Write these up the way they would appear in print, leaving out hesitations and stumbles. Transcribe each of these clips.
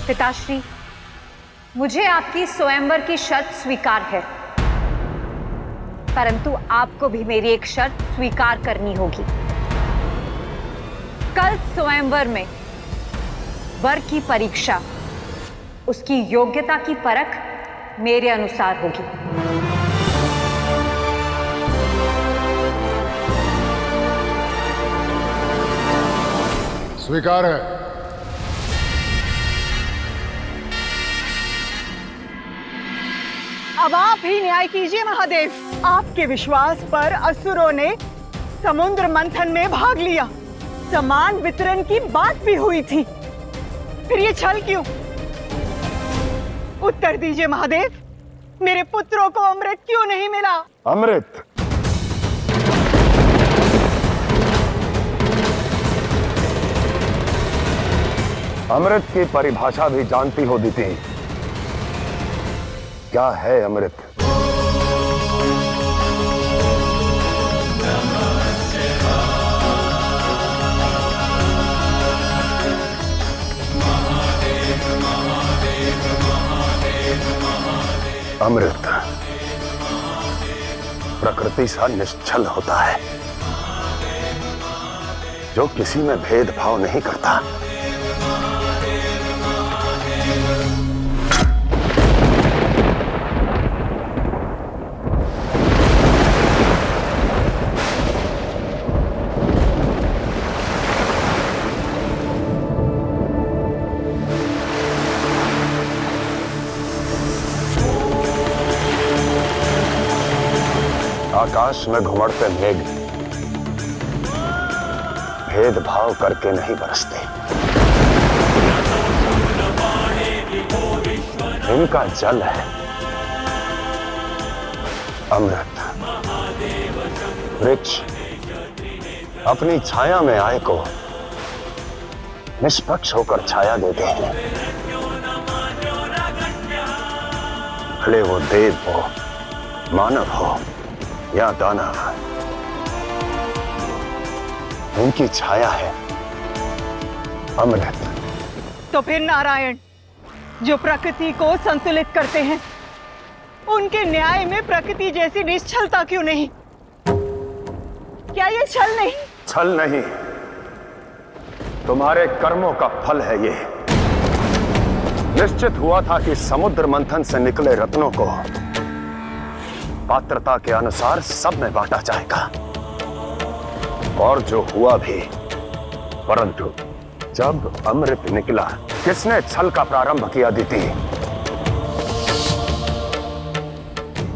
पिताश्री, मुझे आपकी स्वयंवर की शर्त स्वीकार है, परंतु आपको भी मेरी एक शर्त स्वीकार करनी होगी। कल स्वयंवर में वर की परीक्षा, उसकी योग्यता की परख मेरे अनुसार होगी। स्वीकार है। अब आप ही न्याय कीजिए महादेव। आपके विश्वास पर असुरों ने समुद्र मंथन में भाग लिया, समान वितरण की बात भी हुई थी, फिर ये छल क्यों? उत्तर दीजिए महादेव, मेरे पुत्रों को अमृत क्यों नहीं मिला? अमृत? अमृत की परिभाषा भी जानती हो दीदी। क्या है अमृत? अमृत प्रकृति सा निश्चल होता है, जो किसी में भेदभाव नहीं करता। आकाश में घुमड़ते मेघ भेदभाव करके नहीं बरसते। इनका जल है अमृत। वृक्ष अपनी छाया में आए को निष्पक्ष होकर छाया देते हैं, भले वो देव हो, मानव हो या दानव, उनकी छाया है अमृत। तो फिर नारायण जो प्रकृति को संतुलित करते हैं, उनके न्याय में प्रकृति जैसी निश्चलता क्यों नहीं? क्या ये छल नहीं? छल नहीं, तुम्हारे कर्मों का फल है ये। निश्चित हुआ था कि समुद्र मंथन से निकले रत्नों को पात्रता के अनुसार सब में बांटा जाएगा, और जो हुआ भी। परंतु जब अमृत निकला, किसने छल का प्रारंभ किया दीदी?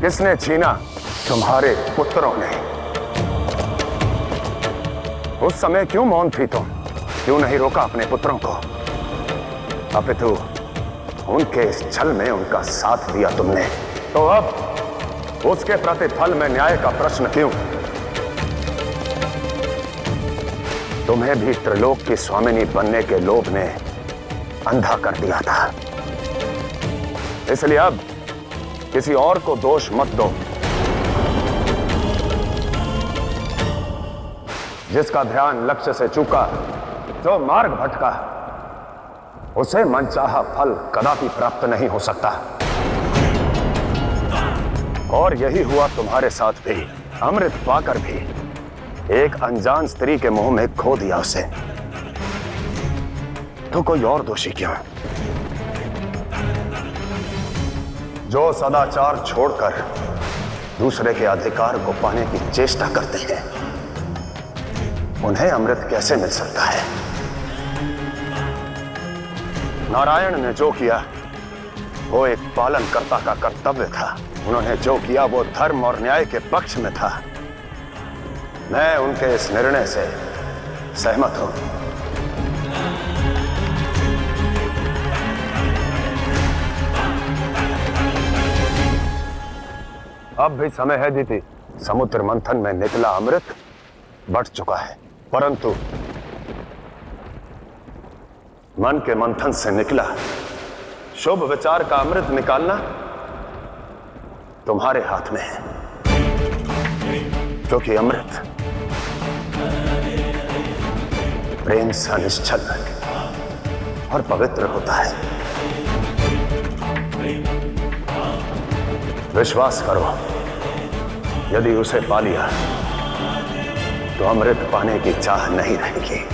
किसने छीना? तुम्हारे पुत्रों ने। उस समय क्यों मौन थी तुम? क्यों नहीं रोका अपने पुत्रों को? अपितु उनके इस छल में उनका साथ दिया तुमने। तो अब उसके प्रतिफल में न्याय का प्रश्न क्यों? तुम्हें भी त्रिलोक की स्वामिनी बनने के लोभ ने अंधा कर दिया था, इसलिए अब किसी और को दोष मत दो। जिसका ध्यान लक्ष्य से चूका, जो मार्ग भटका, उसे मनचाहा फल कदापि प्राप्त नहीं हो सकता। और यही हुआ तुम्हारे साथ भी। अमृत पाकर भी एक अनजान स्त्री के मुंह में खो दिया उसे, तो कोई और दोषी क्यों? जो सदाचार छोड़कर दूसरे के अधिकार को पाने की चेष्टा करते हैं, उन्हें अमृत कैसे मिल सकता है? नारायण ने जो किया वो एक पालनकर्ता का कर्तव्य था। उन्होंने जो किया वो धर्म और न्याय के पक्ष में था। मैं उनके इस निर्णय से सहमत हूं। अब भी समय है दीदी। समुद्र मंथन में निकला अमृत बढ़ चुका है, परंतु मन के मंथन से निकला शुभ विचार का अमृत निकालना तुम्हारे हाथ में है। क्योंकि अमृत प्रेम सा निश्चल और पवित्र होता है। विश्वास करो, यदि उसे पा लिया तो अमृत पाने की चाह नहीं रहेगी।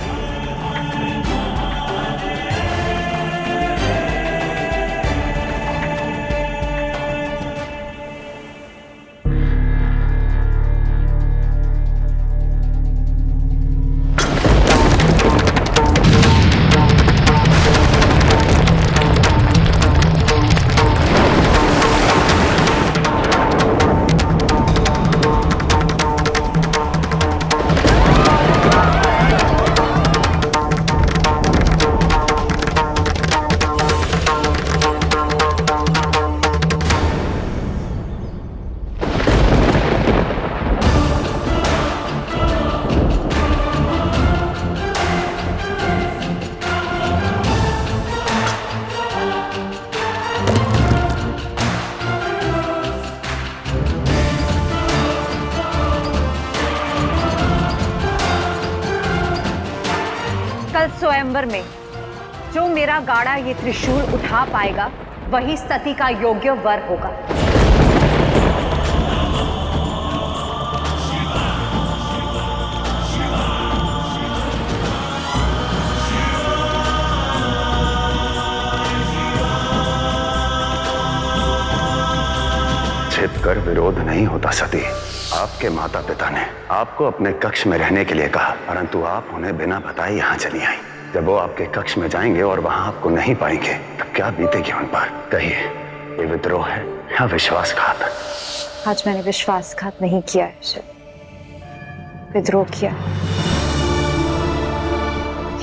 कल स्वयंवर में जो मेरा गाड़ा ये त्रिशूल उठा पाएगा वही सती का योग्य वर होगा। छिपकर विरोध नहीं होता सती। आपके माता पिता ने आपको अपने कक्ष में रहने के लिए कहा, परंतु आप उन्हें बिना बताए यहाँ चली आई। जब वो आपके कक्ष में जाएंगे और वहां आपको नहीं पाएंगे तब क्या बीतेगी उन पर? कहिए, ये विद्रोह है या विश्वासघात? आज मैंने विश्वासघात नहीं किया है शिव, विद्रोह किया।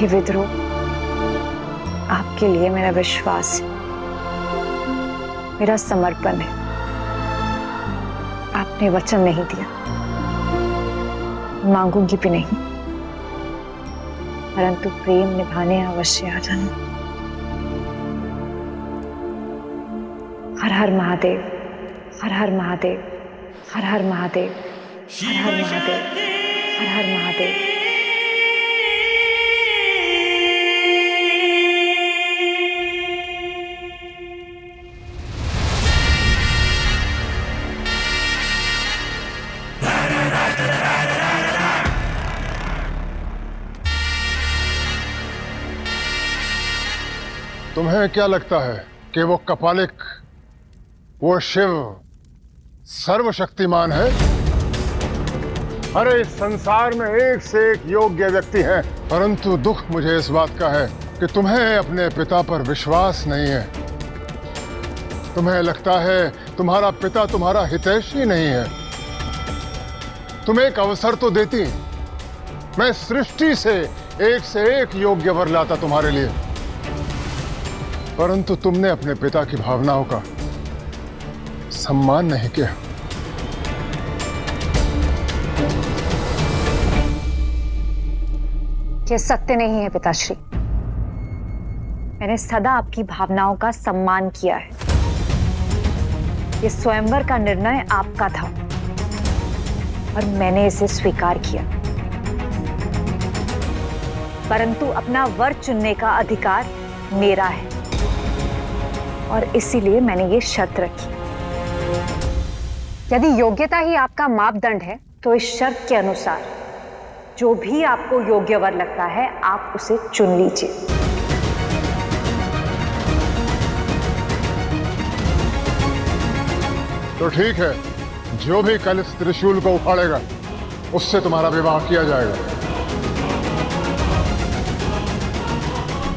ये विद्रोह आपके लिए मेरा विश्वास है, मेरा समर्पण है। आपने वचन नहीं दिया, मांगूंगी भी नहीं, परंतु प्रेम निभाने अवश्य आ जाना। हर हर महादेव, हर हर महादेव, हर हर महादेव, हर हर महादेव, हर हर महादेव। तुम्हें क्या लगता है कि वो कपालिक, वो शिव सर्वशक्तिमान है? अरे इस संसार में एक से एक योग्य व्यक्ति हैं, परंतु दुख मुझे इस बात का है कि तुम्हें अपने पिता पर विश्वास नहीं है। तुम्हें लगता है तुम्हारा पिता तुम्हारा हितैषी नहीं है। तुम एक अवसर तो देती, मैं सृष्टि से एक योग्य वर लाता तुम्हारे लिए, परंतु तुमने अपने पिता की भावनाओं का सम्मान नहीं किया। यह सत्य नहीं है पिताश्री, मैंने सदा आपकी भावनाओं का सम्मान किया है। ये स्वयंवर का निर्णय आपका था और मैंने इसे स्वीकार किया, परंतु अपना वर चुनने का अधिकार मेरा है और इसीलिए मैंने ये शर्त रखी। यदि योग्यता ही आपका मापदंड है तो इस शर्त के अनुसार जो भी आपको योग्य वर लगता है आप उसे चुन लीजिए। तो ठीक है, जो भी कल इस त्रिशूल को उखाड़ेगा उससे तुम्हारा विवाह किया जाएगा।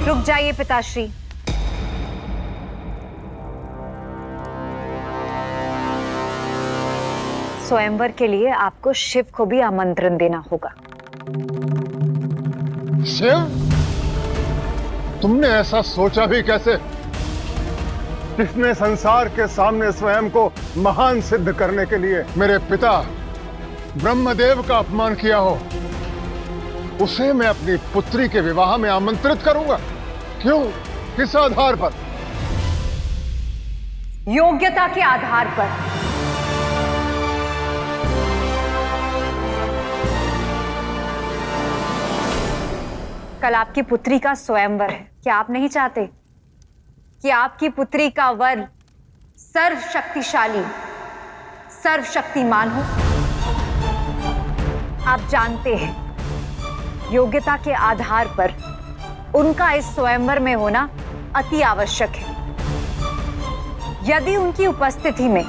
रुक जाइए पिताश्री, स्वयंवर के लिए आपको शिव को भी आमंत्रण देना होगा। शिव? तुमने ऐसा सोचा भी कैसे? किसने संसार के सामने स्वयं को महान सिद्ध करने के लिए मेरे पिता ब्रह्मदेव का अपमान किया हो, उसे मैं अपनी पुत्री के विवाह में आमंत्रित करूंगा? क्यों? किस आधार पर? योग्यता के आधार पर। कल आपकी पुत्री का स्वयंवर है। क्या आप नहीं चाहते कि आपकी पुत्री का वर सर्वशक्तिशाली, सर्वशक्तिमान हो? आप जानते हैं योग्यता के आधार पर उनका इस स्वयंवर में होना अति आवश्यक है। यदि उनकी उपस्थिति में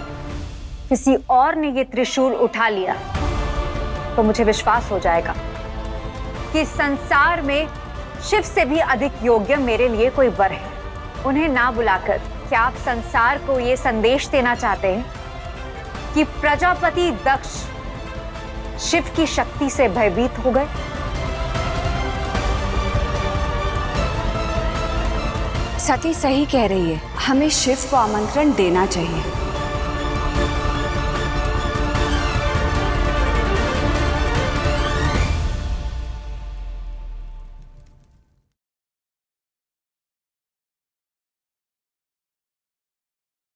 किसी और ने ये त्रिशूल उठा लिया तो मुझे विश्वास हो जाएगा कि संसार में शिव से भी अधिक योग्य मेरे लिए कोई वर है। उन्हें ना बुलाकर क्या आप संसार को ये संदेश देना चाहते हैं कि प्रजापति दक्ष शिव की शक्ति से भयभीत हो गए? सती सही कह रही है, हमें शिव को आमंत्रण देना चाहिए।